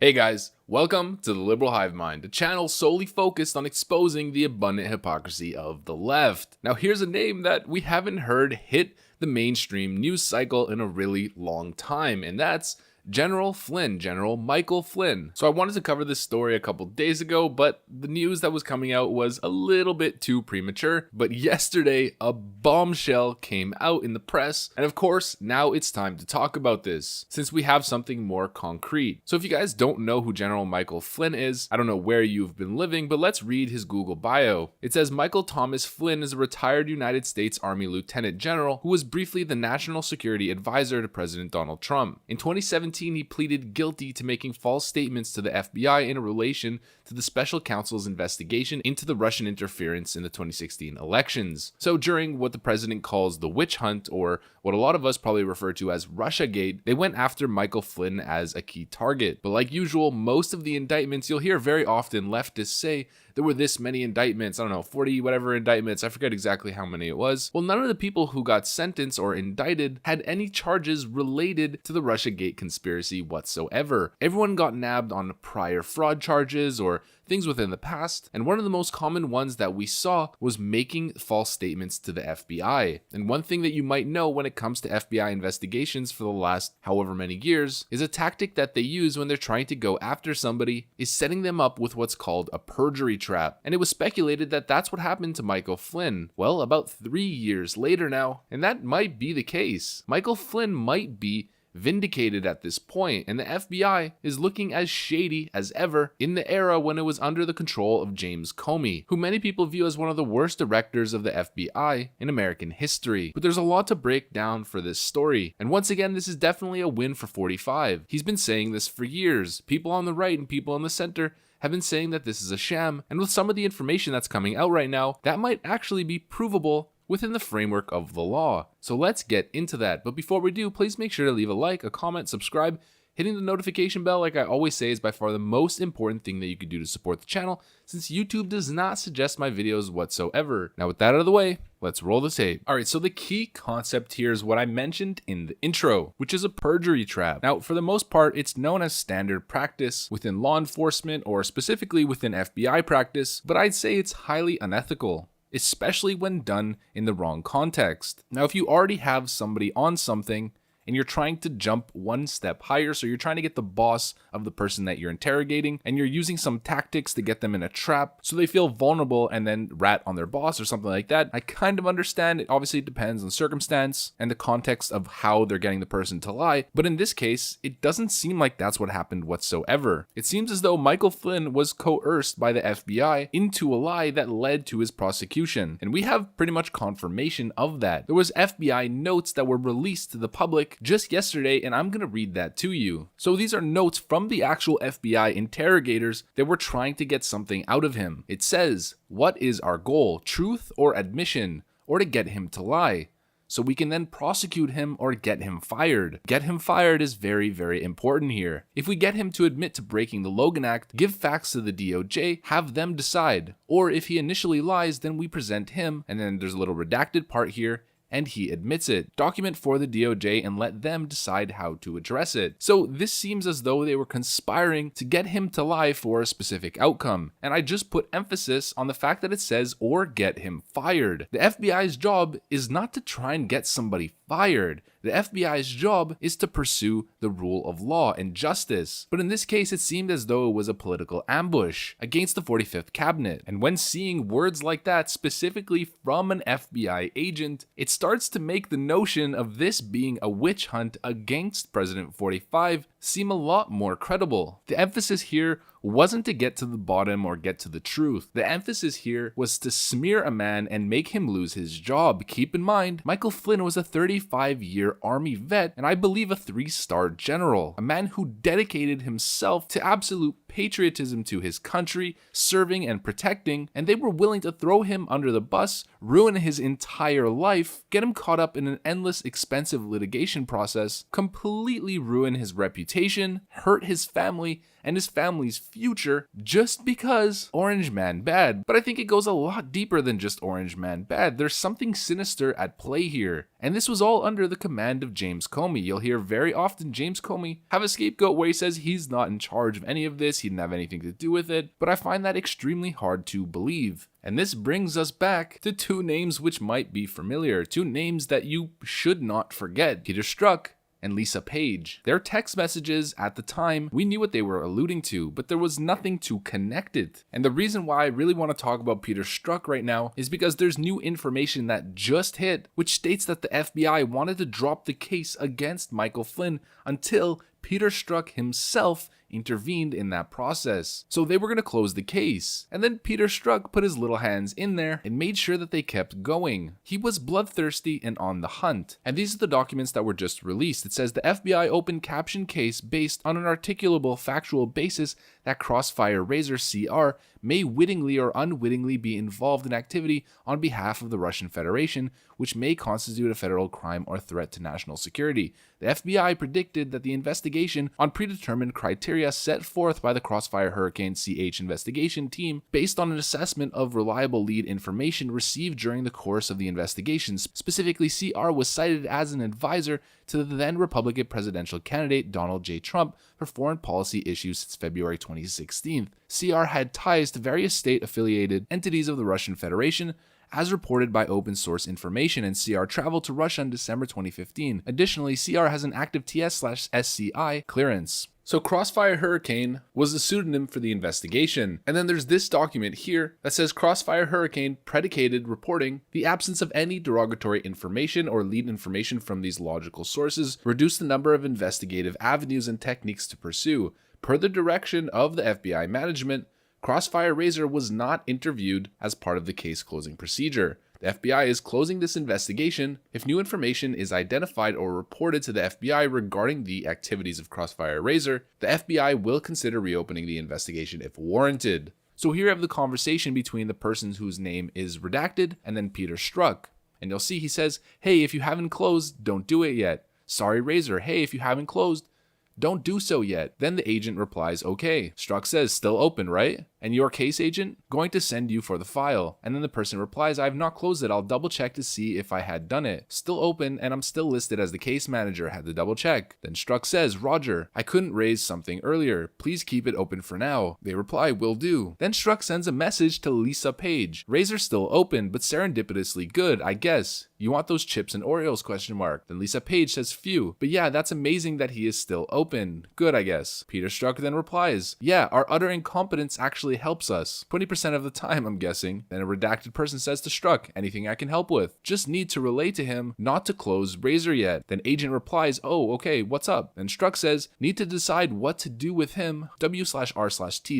Hey guys, welcome to the Liberal Hive Mind, a channel solely focused on exposing the abundant hypocrisy of the left. Now here's a name that we haven't heard hit the mainstream news cycle in a really long time, and that's General Flynn, General Michael Flynn. So I wanted to cover this story a couple days ago, but the news that was coming out was a little bit too premature. But yesterday, a bombshell came out in the press, and of course, now it's time to talk about this, since we have something more concrete. So if you guys don't know who General Michael Flynn is, I don't know where you've been living, but let's read his Google bio. It says Michael Thomas Flynn is a retired United States Army Lieutenant General who was briefly the National Security Advisor to President Donald Trump. In 2017, he pleaded guilty to making false statements to the FBI in relation to the special counsel's investigation into the Russian interference in the 2016 elections. So during what the president calls the witch hunt, or what a lot of us probably refer to as Russiagate, they went after Michael Flynn as a key target. But like usual, most of the indictments you'll hear very often leftists say there were this many indictments, I don't know, 40 whatever indictments, I forget exactly how many it was. Well, none of the people who got sentenced or indicted had any charges related to the Russiagate conspiracy whatsoever. Everyone got nabbed on prior fraud charges or things within the past, and one of the most common ones that we saw was making false statements to the FBI. And one thing that you might know when it comes to FBI investigations for the last however many years is a tactic that they use when they're trying to go after somebody is setting them up with what's called a perjury trap. And it was speculated that that's what happened to Michael Flynn. Well, about 3 years later now, and that might be the case. Michael Flynn might be vindicated at this point, and the FBI is looking as shady as ever in the era when it was under the control of James Comey, who many people view as one of the worst directors of the FBI in American history. But there's a lot to break down for this story, and once again, this is definitely a win for 45. He's been saying this for years. People on the right and people in the center have been saying that this is a sham, and with some of the information that's coming out right now, that might actually be provable within the framework of the law. So let's get into that. But before we do, please make sure to leave a like, a comment, subscribe. Hitting the notification bell, like I always say, is by far the most important thing that you could do to support the channel, since YouTube does not suggest my videos whatsoever. Now with that out of the way, let's roll the tape. Alright, so the key concept here is what I mentioned in the intro, which is a perjury trap. Now, for the most part, it's known as standard practice within law enforcement or specifically within FBI practice, but I'd say it's highly unethical, especially when done in the wrong context. Now, if you already have somebody on something and you're trying to jump one step higher, so you're trying to get the boss of the person that you're interrogating, and you're using some tactics to get them in a trap so they feel vulnerable and then rat on their boss or something like that, I kind of understand. It obviously depends on circumstance and the context of how they're getting the person to lie, but in this case, it doesn't seem like that's what happened whatsoever. It seems as though Michael Flynn was coerced by the FBI into a lie that led to his prosecution, and we have pretty much confirmation of that. There was FBI notes that were released to the public just yesterday, and I'm gonna read that to you. So these are notes from the actual FBI interrogators that were trying to get something out of him. It says, "What is our goal? Truth or admission, or to get him to lie, so we can then prosecute him or get him fired." Get him fired is very, very important here. If we get him to admit to breaking the Logan Act, give facts to the DOJ, have them decide. Or if he initially lies, then we present him, and then there's a little redacted part here, and he admits it. Document for the DOJ and let them decide how to address it. So this seems as though they were conspiring to get him to lie for a specific outcome. And I just put emphasis on the fact that it says, or get him fired. The FBI's job is not to try and get somebody fired. The FBI's job is to pursue the rule of law and justice. But in this case, it seemed as though it was a political ambush against the 45th cabinet. And when seeing words like that, specifically from an FBI agent, it starts to make the notion of this being a witch hunt against President 45 seem a lot more credible. The emphasis here wasn't to get to the bottom or get to the truth. The emphasis here was to smear a man and make him lose his job. Keep in mind, Michael Flynn was a 35-year Army vet and I believe a 3-star general, a man who dedicated himself to absolute patriotism to his country, serving and protecting, and they were willing to throw him under the bus, ruin his entire life, get him caught up in an endless expensive litigation process, completely ruin his reputation, reputation, hurt his family, and his family's future just because Orange Man bad. But I think it goes a lot deeper than just Orange Man bad. There's something sinister at play here. And this was all under the command of James Comey. You'll hear very often James Comey have a scapegoat where he says he's not in charge of any of this, he didn't have anything to do with it, but I find that extremely hard to believe. And this brings us back to two names which might be familiar, two names that you should not forget: Peter Strzok and Lisa Page. Their text messages at the time, we knew what they were alluding to, but there was nothing to connect it. And the reason why I really want to talk about Peter Strzok right now is because there's new information that just hit, which states that the FBI wanted to drop the case against Michael Flynn until Peter Strzok himself intervened in that process. So they were going to close the case. And then Peter Strzok put his little hands in there and made sure that they kept going. He was bloodthirsty and on the hunt. And these are the documents that were just released. It says the FBI opened caption case based on an articulable factual basis that Crossfire Razor CR may wittingly or unwittingly be involved in activity on behalf of the Russian Federation, which may constitute a federal crime or threat to national security. The FBI predicted that the investigation on predetermined criteria set forth by the Crossfire Hurricane CH investigation team, based on an assessment of reliable lead information received during the course of the investigations. Specifically, CR was cited as an advisor to the then Republican presidential candidate Donald J. Trump for foreign policy issues since February 2016. CR had ties to various state-affiliated entities of the Russian Federation, as reported by open source information, and CR traveled to Russia in December 2015. Additionally, CR has an active TS/SCI clearance. So Crossfire Hurricane was the pseudonym for the investigation. And then there's this document here that says Crossfire Hurricane predicated reporting the absence of any derogatory information or lead information from these logical sources, reduced the number of investigative avenues and techniques to pursue. Per the direction of the FBI management, Crossfire Razor was not interviewed as part of the case closing procedure. The FBI is closing this investigation. If new information is identified or reported to the FBI regarding the activities of Crossfire Razor, the FBI will consider reopening the investigation if warranted. So here I have the conversation between the person whose name is redacted and then Peter Strzok. And you'll see he says, hey, if you haven't closed, don't do it yet. Sorry, Razor. Hey, if you haven't closed, don't do so yet. Then the agent replies, okay. Strzok says, still open, right? And your case agent? Going to send you for the file. And then the person replies, I have not closed it. I'll double check to see if I had done it. Still open, and I'm still listed as the case manager. Had to double check. Then Strzok says, Roger, I couldn't raise something earlier. Please keep it open for now. They reply, will do. Then Strzok sends a message to Lisa Page. Razor still open, but serendipitously good, I guess. You want those chips and Oreos, ? Then Lisa Page says, phew. But yeah, that's amazing that he is still open. Good, I guess. Peter Strzok then replies, yeah, our utter incompetence actually helps us. 20% of the time, I'm guessing. Then a redacted person says to Strzok, anything I can help with? Just need to relay to him not to close Razor yet. Then agent replies, oh, okay, what's up? Then Strzok says, need to decide what to do with him, W/R/T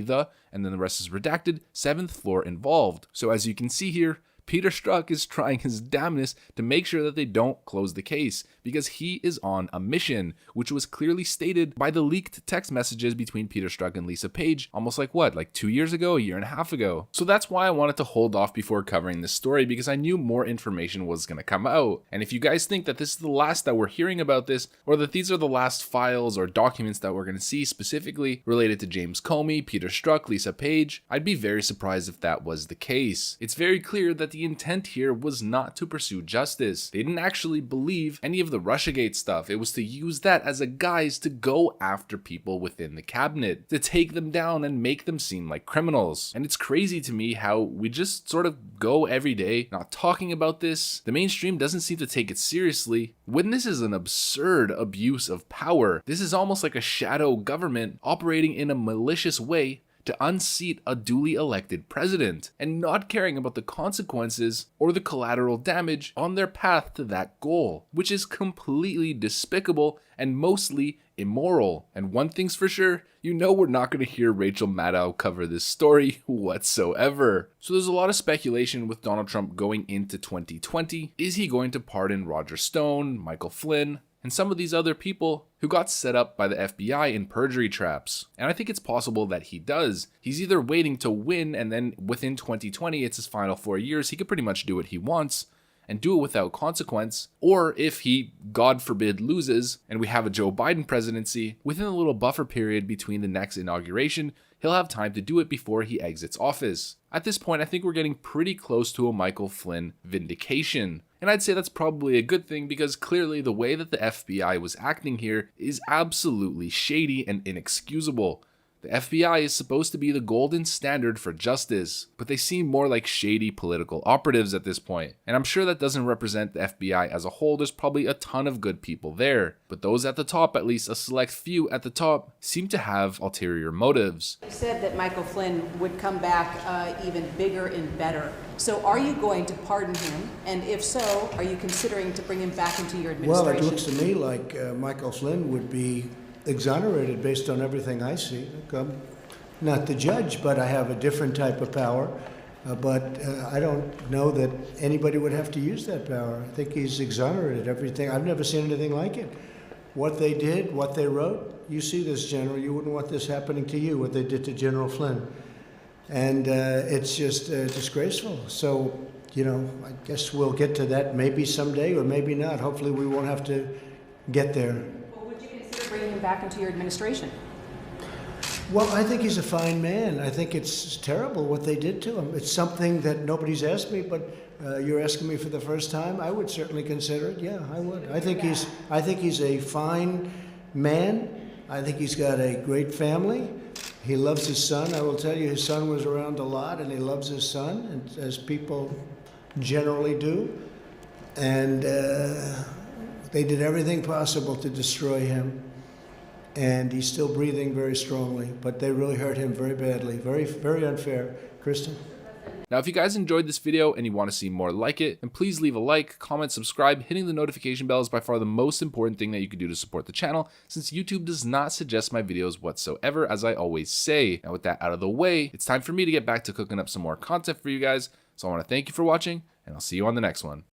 and then the rest is redacted, 7th floor involved. So as you can see here, Peter Strzok is trying his damnedest to make sure that they don't close the case, because he is on a mission, which was clearly stated by the leaked text messages between Peter Strzok and Lisa Page, almost like 2 years ago, a year and a half ago. So that's why I wanted to hold off before covering this story, because I knew more information was going to come out. And if you guys think that this is the last that we're hearing about this, or that these are the last files or documents that we're going to see specifically related to James Comey, Peter Strzok, Lisa Page, I'd be very surprised if that was the case. It's very clear that the intent here was not to pursue justice. They didn't actually believe any of the Russiagate stuff. It was to use that as a guise to go after people within the cabinet, to take them down and make them seem like criminals. And it's crazy to me how we just sort of go every day not talking about this. The mainstream doesn't seem to take it seriously, when this is an absurd abuse of power. This is almost like a shadow government operating in a malicious way to unseat a duly elected president, and not caring about the consequences or the collateral damage on their path to that goal, which is completely despicable and mostly immoral. And one thing's for sure, you know we're not going to hear Rachel Maddow cover this story whatsoever. So there's a lot of speculation with Donald Trump going into 2020. Is he going to pardon Roger Stone, Michael Flynn, and some of these other people who got set up by the FBI in perjury traps? And I think it's possible that he does. He's either waiting to win, and then within 2020, it's his final 4 years, he could pretty much do what he wants, and do it without consequence, or if he, God forbid, loses and we have a Joe Biden presidency, within a little buffer period between the next inauguration, he'll have time to do it before he exits office. At this point, I think we're getting pretty close to a Michael Flynn vindication. And I'd say that's probably a good thing because clearly the way that the FBI was acting here is absolutely shady and inexcusable. The FBI is supposed to be the golden standard for justice, but they seem more like shady political operatives at this point. And I'm sure that doesn't represent the FBI as a whole. There's probably a ton of good people there, but those at the top, at least a select few at the top, seem to have ulterior motives. You said that Michael Flynn would come back even bigger and better. So are you going to pardon him? And if so, are you considering to bring him back into your administration? Well, it looks to me like Michael Flynn would be exonerated based on everything I see. Look, I'm not the judge, but I have a different type of power. But I don't know that anybody would have to use that power. I think he's exonerated everything. I've never seen anything like it. What they did, what they wrote, you see this, General. You wouldn't want this happening to you, what they did to General Flynn. And it's just disgraceful. So, you know, I guess we'll get to that maybe someday or maybe not. Hopefully we won't have to get there. Bringing him back into your administration? Well, I think he's a fine man. I think it's terrible what they did to him. It's something that nobody's asked me, but you're asking me for the first time. I would certainly consider it. Yeah, I would. I think he's a fine man. I think he's got a great family. He loves his son. I will tell you, his son was around a lot, and he loves his son, and as people generally do. And they did everything possible to destroy him. And he's still breathing very strongly, but they really hurt him very badly. Very, very unfair. Kristen? Now, if you guys enjoyed this video and you want to see more like it, then please leave a like, comment, subscribe. Hitting the notification bell is by far the most important thing that you can do to support the channel, since YouTube does not suggest my videos whatsoever, as I always say. Now, with that out of the way, it's time for me to get back to cooking up some more content for you guys. So I want to thank you for watching, and I'll see you on the next one.